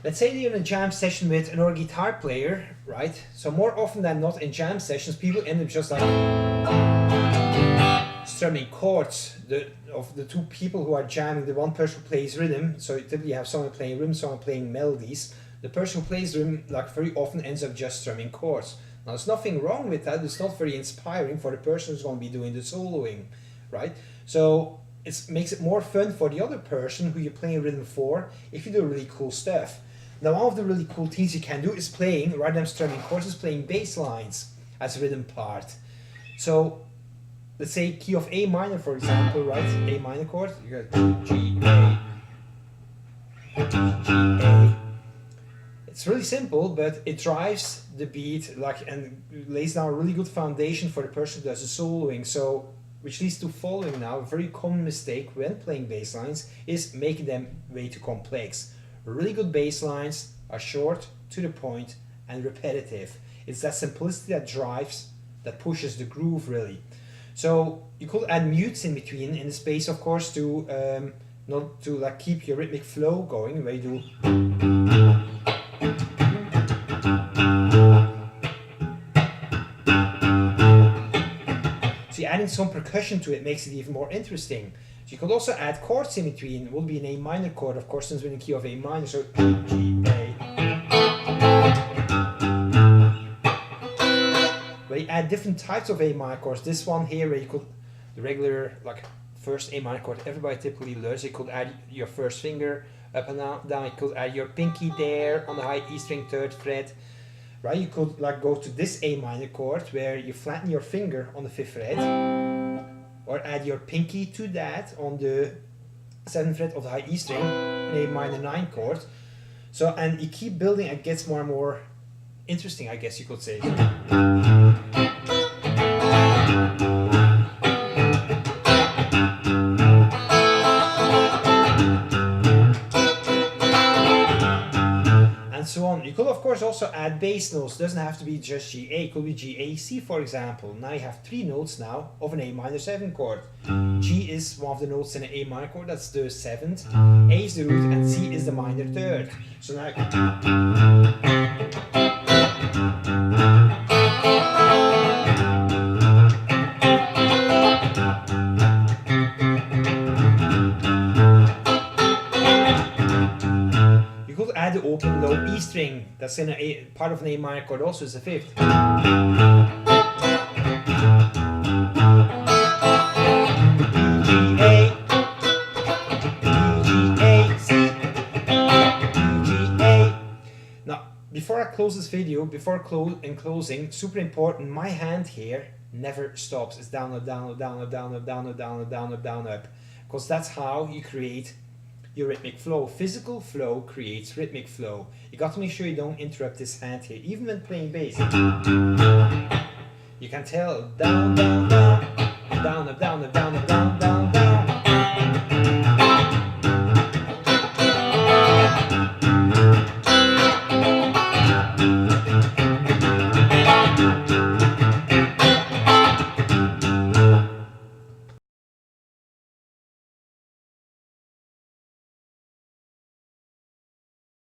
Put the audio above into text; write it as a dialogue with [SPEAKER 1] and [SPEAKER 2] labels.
[SPEAKER 1] Let's say you're in a jam session with another guitar player, right? So more often than not in jam sessions, people end up just like strumming chords of the two people who are jamming. The one person who plays rhythm, so you typically have someone playing rhythm, someone playing melodies. The person who plays rhythm like very often ends up just strumming chords. Now there's nothing wrong with that, it's not very inspiring for the person who's going to be doing the soloing, right? So it makes it more fun for the other person who you're playing rhythm for if you do really cool stuff. Now one of the really cool things you can do is playing, rather than strumming chords, is playing bass lines as a rhythm part. So let's say key of A minor, for example, right? A minor chord, you got G, A, G, A. It's really simple, but it drives the beat and lays down a really good foundation for the person who does the soloing. So, which leads to following now. A very common mistake when playing bass lines is making them way too complex. Really good bass lines are short, to the point, and repetitive. It's that simplicity that drives, that pushes the groove really. So you could add mutes in between in the space, of course, to not to like keep your rhythmic flow going, where you do. So adding some percussion to it makes it even more interesting. So you could also add chords in between. It would be an A minor chord, of course, since we're in the key of A minor, so G, A. Where you add different types of A minor chords. This one here, where you could, the regular, like first A minor chord, everybody typically learns. You could add your first finger up and down. You could add your pinky there on the high E string 3rd fret. Right, you could like go to this A minor chord where you flatten your finger on the 5th fret, or add your pinky to that on the 7th fret of the high E string in A minor 9 chord. So, and you keep building, it gets more and more interesting, I guess you could say. And so on. You could of course also add bass notes. It doesn't have to be just GA, it could be GAC for example. Now you have 3 notes now of an A minor 7 chord. G is one of the notes in an A minor chord, that's the 7th. A is the root and C is the minor 3rd. So now add the open low E string, that's in a part of an A minor chord, also is the 5th. G, A, G, A, C, G, A. Now, before I close this video, in closing, super important, my hand here never stops. It's down, up, down, up, down, up, down, up, down, up, down, up, down, up, down, up. Because that's how you create your rhythmic flow. Physical flow creates rhythmic flow. You got to make sure you don't interrupt this hand here, even when playing bass. You can tell down, down, down, down, up, down, up, down, up, down.